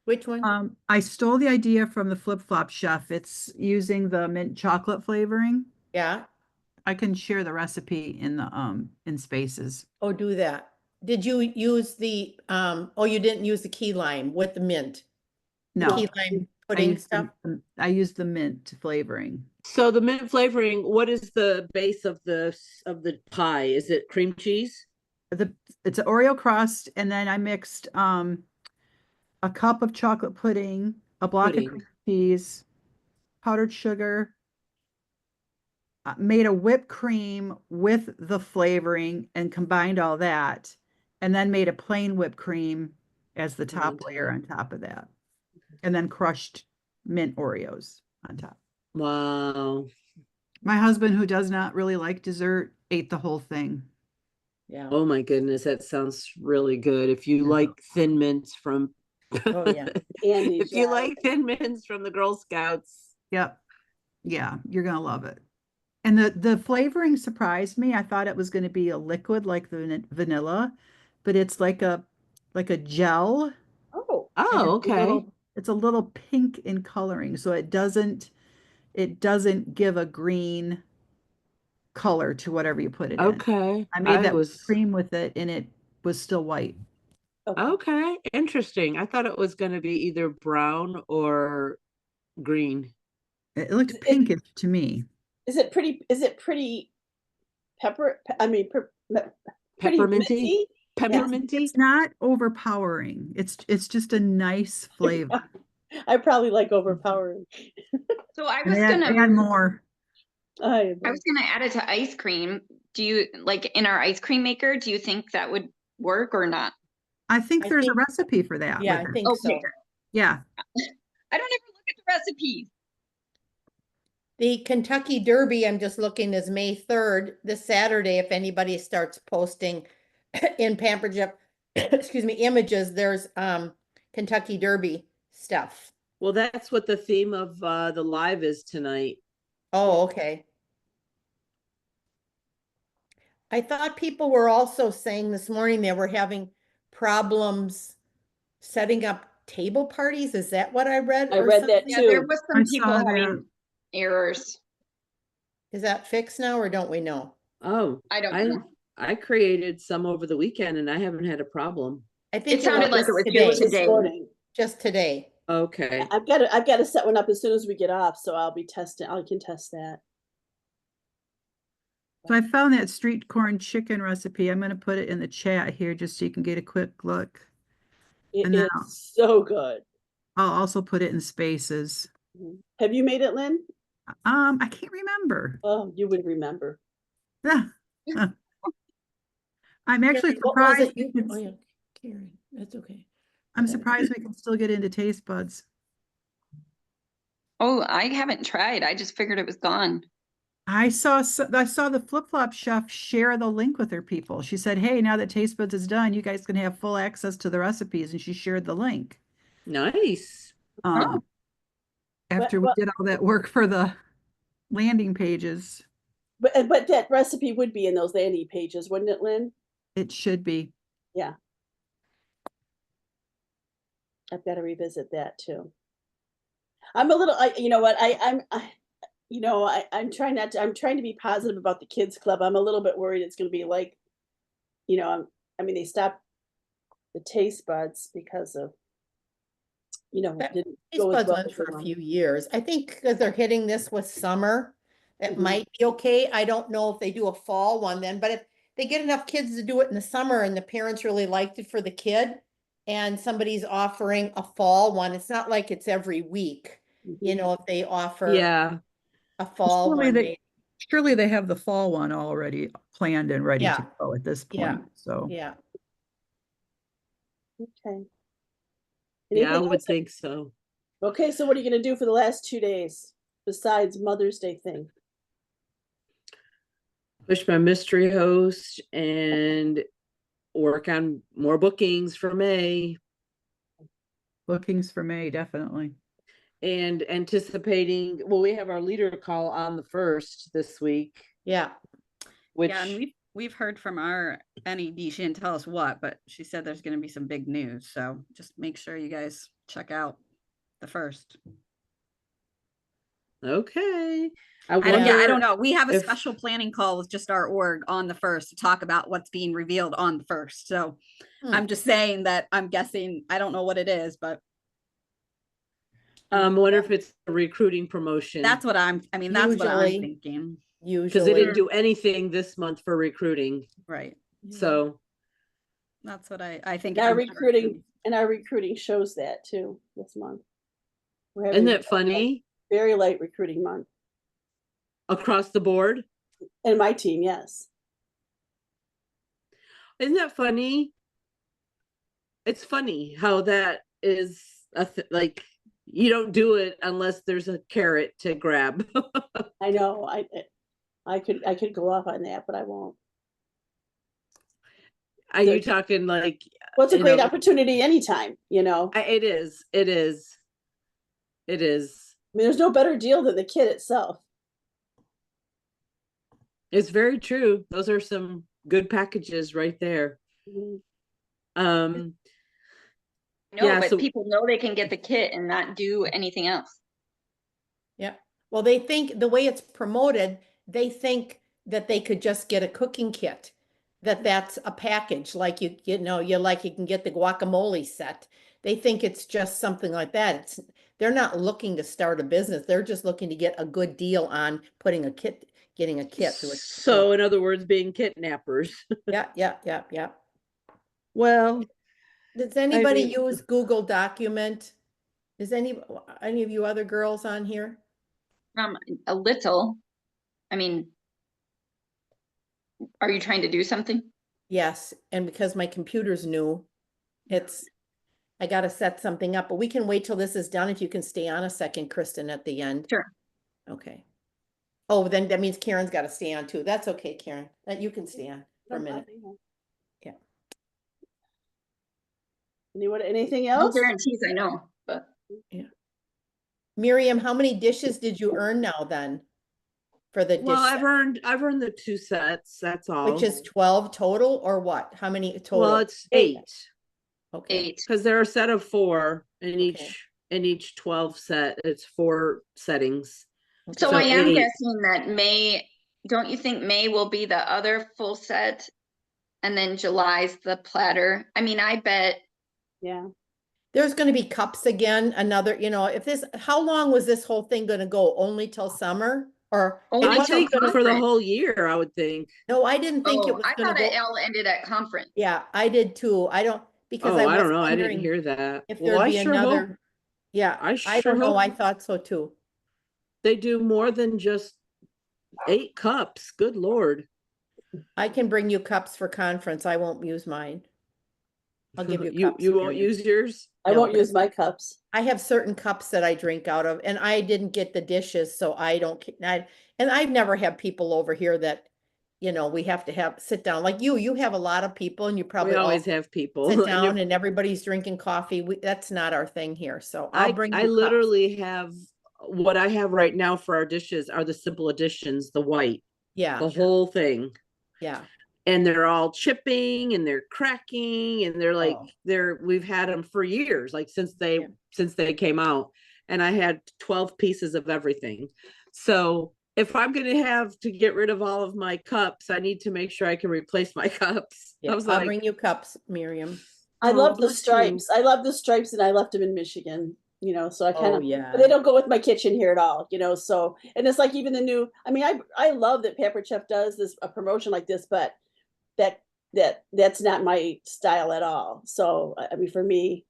Which one?
I stole the idea from the Flip Flop Chef. It's using the mint chocolate flavoring.
Yeah,
I can share the recipe in the in spaces.
oh, do that. Did you use the, oh, you didn't use the key lime with the mint? The
No,
key lime
I
pudding
used
stuff?
I used the mint flavoring.
So the mint flavoring, what is the base of the pie? Is it cream cheese?
It's an Oreo crust, and then I mixed a cup of chocolate pudding, a block of
Pudding.
cream cheese, powdered sugar, made a whipped cream with the flavoring and combined all that, and then made a plain whipped cream as the top layer on top of that, and then crushed mint Oreos on top.
Wow.
My husband, who does not really like dessert, ate the whole thing.
Yeah,
Oh my goodness, that sounds really good. If you
Yeah.
like Thin Mints from
Oh, yeah.
Andy's,
if you
yeah.
like Thin Mints from the Girl Scouts.
Yep. Yeah, you're gonna love it. And the flavoring surprised me. I thought it was going to be a liquid like the vanilla, but it's like a gel.
Oh,
and
Oh,
it's a
okay.
it's a little pink in coloring, so it doesn't give a green color to whatever you put it in.
Okay.
I made
I
that
was
cream with it, and it was still white.
okay.
okay. Interesting. I thought it was going to be either brown or green.
It looked
It-
pinkish to me.
Is it pretty pepper? I mean, pretty
Pepperminty?
minty?
Pepperminty?
It's not overpowering. It's just a nice flavor.
I probably like overpowering.
So I
And
was
add
gonna
more.
I
I was gonna add it to ice cream. Do you like in our ice cream maker? Do you think that would work or not?
I think
I
there's a
think-
recipe for that.
Yeah,
with
I
it.
think so.
Okay.
Yeah.
I don't ever look at the recipes.
The Kentucky Derby, I'm just looking, is May 3rd, this Saturday, if anybody starts posting in Pampered Chef, excuse me, images, there's Kentucky Derby stuff.
Well, that's what the theme of the live is tonight.
Oh, okay. I thought people were also saying this morning they were having problems setting up table parties. Is that what I read?
I
or
read that
something?
Yeah, there
too.
was
I
some people
saw that.
having errors.
Is that fixed now or don't we know?
Oh,
I don't
I
know.
I created some over the weekend and I haven't had a problem.
I think
It sounded like it was
today,
just today.
morning.
just today.
Okay.
I've got to set one up as soon as we get off, so I'll be testing. I can test that.
So I found that street corn chicken recipe. I'm going to put it in the chat here just so you can get a quick look.
It
And
is
now-
so good.
I'll also put it in spaces.
Have you made it, Lynn?
I can't remember.
Oh, you would remember.
I'm actually
Karen, what was
surprised.
it you-
we can-
Oh, yeah, Karen, that's okay.
I'm surprised we can still get into taste buds.
Oh, I haven't tried. I just figured it was gone.
I saw the Flip Flop Chef share the link with her people. She said, "Hey, now that Taste Buds is done, you guys can have full access to the recipes," and she shared the link.
Nice.
After we
but-
did all that work for the landing pages,
But that recipe would be in those landing pages, wouldn't it, Lynn?
it should be.
Yeah. I've got to revisit that too. I'm a little, you know what, I'm trying not to, I'm trying to be positive about the kids club. I'm a little bit worried it's going to be like, I mean, they stopped the taste buds because of,
That-
didn't
These
go as
buds
well
went
as
for
they
a
wanted.
few years. I think because they're hitting this with summer, it
Mhm.
might be okay. I don't know if they do a fall one then, but if they get enough kids to do it in the summer and the parents really liked it for the kid, and somebody's offering a fall one, it's not like it's every week. You
Mhm.
know, if they offer
Yeah,
a fall
Surely
one,
they, surely they have the fall one already planned and ready to
Yeah.
go at this
Yeah.
point, so.
yeah.
Okay.
yeah, I
Anything
would
else?
think so.
Okay, so what are you going to do for the last 2 days besides Mother's Day thing?
Push my mystery host and work on more bookings for May
Bookings for May, definitely.
and anticipating, well, we have our leader call on the 1st this week,
Yeah.
which
Yeah, and we've heard from our NED. She didn't tell us what, but she said there's going to be some big news. So just make sure you guys check out the 1st.
okay. I
I don't, yeah, I
wonder
don't know. We have a
if-
special planning call with just our org on the 1st to talk about what's being revealed on the 1st. So I'm just saying that I'm guessing, I don't know what it is, but
I wonder if it's a recruiting promotion.
that's what I mean, that's what I'm
Usually-
thinking.
Because they
Usually,
didn't do anything this month for recruiting.
Right.
So
That's what I think.
And our
I'm sure it's gonna
recruiting
be-
and our recruiting shows that too this month. We're
isn't
having
that funny?
very light recruiting month.
Across the board?
And my team, yes.
Isn't that funny? It's funny how that is like you don't do it unless there's a carrot to grab.
I know. I could go off on that, but I won't.
Are you talking like
Well, it's a
you
great
know,
opportunity anytime,
it is. It is. It is.
I mean, there's no better deal than the kit itself.
It's very true. Those are some good packages right there.
Mhm.
Um
No,
Yeah,
but
so-
people know they can get the kit and not do anything else.
yeah. Well, they think the way it's promoted, they think that they could just get a cooking kit, that's a package, like you can get the guacamole set. They think it's just something like that. They're not looking to start a business. They're just looking to get a good deal on getting a kit.
So in other words, being kidnappers.
Yeah.
Well,
Does anybody
mean-
use Google Document? Is any of you other girls on here?
A little. I mean, are you trying to do something?
Yes, and because my computer's new, I gotta set something up, but we can wait till this is done if you can stay on a second, Kristen, at the end.
Sure.
Okay. Oh, then that means Karen's gotta stay on too. That's okay, Karen. That you can stay on for a minute. Yeah.
Anything
No
else?
guarantees, I know, but
Miriam, how many dishes did you earn now then? For the dish
well,
set?
I've earned the 2 sets, that's all.
Which is 12 total or what? How many total?
well, it's 8
Okay,
8.
because they're a set of 4 in
Okay.
each 12 set. It's 4 settings.
So
So
I am
8.
guessing that May, don't you think May will be the other full set? And then July's the platter? I mean, I bet,
Yeah.
there's gonna be cups again, another, how long was this whole thing gonna go? Only till summer? Or?
Only
it
I
wasn't
think
till
gonna-
for the
conference.
whole year, I would think.
No, I didn't think it
oh,
was
I
gonna
thought
go.
it all ended at conference.
Yeah, I did too. I don't, because
Oh,
I
I
was
don't know. I didn't
wondering
hear that.
if
Well,
there'd
I
be
sure hope
another. Yeah,
I
I
sure
don't know. I
hope
thought so too.
they do more than just 8 cups. Good Lord.
I can bring you cups for conference. I won't use mine. I'll give you cups.
You won't
Miriam.
use yours?
I
No,
won't
but-
use my cups.
I have certain cups that I drink out of, and I didn't get the dishes, so I don't, and I've never had people over here that, we have to sit down, like you have a lot of people and you
We
probably all
always have people.
sit
And
down
if-
and everybody's drinking coffee. That's not our thing here, so I'll bring you
I
cups.
literally have what I have right now for our dishes are the simple additions, the white,
Yeah,
the whole thing.
yeah.
and they're all chipping and they're cracking and they're like,
Oh.
we've had them for years, like since they came out. And I had 12 pieces of everything. So if I'm going to have to get rid of all of my cups, I need to make sure I can replace my cups.
Yeah,
I was
I'll
like,
bring you cups, Miriam.
I
"Oh,
love the
bless you."
stripes. I love the stripes and I left them in Michigan, so I kind
Oh,
of,
yeah.
but they don't go with my kitchen here at all, so, and it's like even the new, I mean, I love that Peppered Chef does a promotion like this, but that's not my style at all. So, I mean, for me,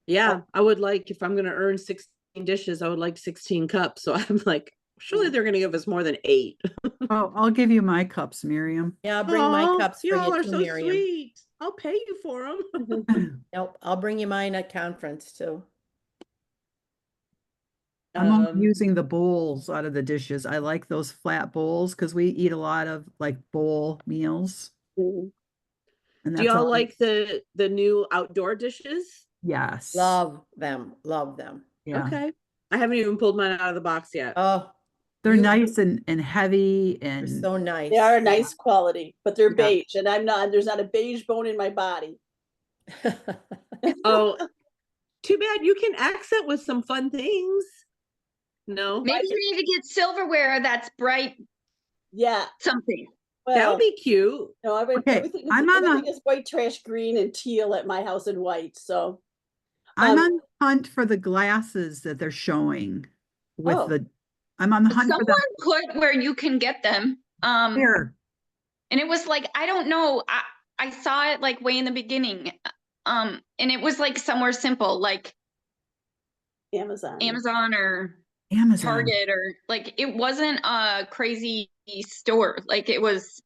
Yeah, I would like, if I'm going to earn 16 dishes, I would like 16 cups. So I'm like, surely
Yeah.
they're going to give us more than 8.
Oh, I'll give you my cups, Miriam.
Yeah, I'll bring my
Aw,
cups for
y'all
you
are
too,
so
Miriam.
sweet. I'll pay you for them.
Nope, I'll bring you mine at conference too.
I'm only
Um,
using the bowls out of the dishes. I like those flat bowls because we eat a lot of like bowl meals.
Mhm.
And
do
that's
y'all
all.
like the new outdoor dishes?
Yes.
Love them, love them.
Yeah.
Okay. I haven't even pulled mine out of the box yet.
Oh,
They're
you-
nice and heavy
they're
and
so nice.
They are nice quality, but they're
Yeah.
beige, and there's not a beige bone in my body.
Oh, too bad. You can accent with some fun things. No,
Maybe you need to get silverware that's bright
Yeah,
something.
that
well,
would be cute.
no,
Okay,
everything
I'm on
everything is white trash green and teal at my house and white, so.
I'm
Um,
on the hunt for the glasses that they're showing with
Oh.
I'm on the hunt for
Someone
the
put where you can get them.
here.
And it was like, I don't know, I saw it like way in the beginning. And it was like somewhere simple, like
Amazon.
Amazon or
Amazon.
Target, or like it wasn't a crazy store. Like it was,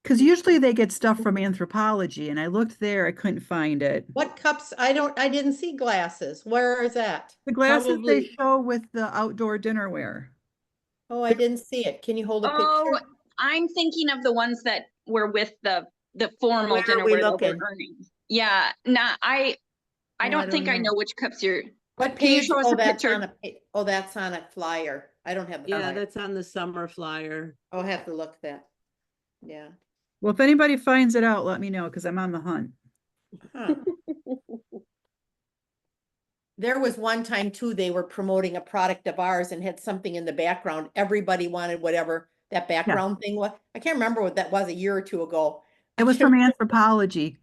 Because usually they get stuff from Anthropology, and I looked there, I couldn't find it.
What cups? I didn't see glasses. Where is that?
The glasses they
Probably-
show with the outdoor dinnerware.
Oh, I didn't see it. Can you hold a
oh,
picture?
I'm thinking of the ones that were with the formal
Where are
dinner
we
where they were
looking?
earning. Yeah, nah, I
Oh, I
don't think I
don't
know
know.
which cups you're.
What
Can you
page?
show us
Oh,
a
that's
picture?
on that's on a flyer. I don't have the
Yeah,
flyer.
that's on the summer flyer.
I'll have to look that. Yeah.
Well, if anybody finds it out, let me know because I'm on the hunt.
Huh. There was one time too, they were promoting a product of ours and had something in the background. Everybody wanted whatever that background thing was. I can't remember what that was a year or two ago.
It was from Anthropology.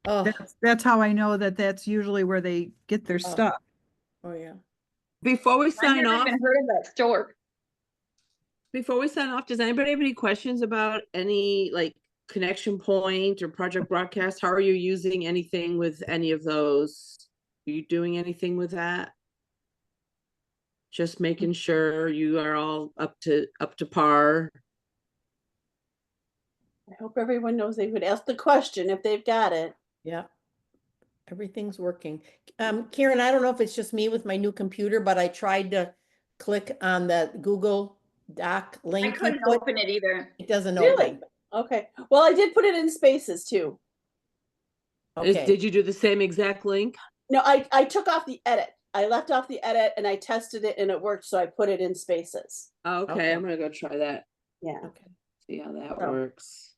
Oh,
That's how I know that that's usually where they get their
Oh.
stuff.
oh yeah.
Before we
I've
sign
never
off,
even heard of that store.
does anybody have any questions about any like Connection Point or Project Broadcast? How are you using anything with any of those? Are you doing anything with that? Just making sure you are all up to par.
I hope everyone knows they would ask the question if they've got it.
Yeah. Everything's working. Karen, I don't know if it's just me with my new computer, but I tried to click on the Google Doc
I
link. you
couldn't
put.
open it either.
It doesn't
Really?
open.
Okay. Well, I did put it in spaces too.
Okay.
Did you do the same exact link?
No, I took off the edit. I left off the edit and I tested it and it worked. So I put it in spaces.
Okay,
Okay.
I'm gonna go try that.
Yeah.
Okay.
See how that
So-
works.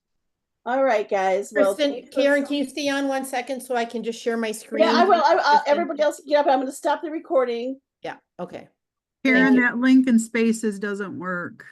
All right, guys. Well,
Kristen,
thanks for-
Karen, can you stay on 1 second so I can just share my screen?
Yeah, I will.
Kristen?
Everybody else get up. I'm going to stop the recording.
Yeah, okay.
Karen,
you.
that link in Spaces doesn't work.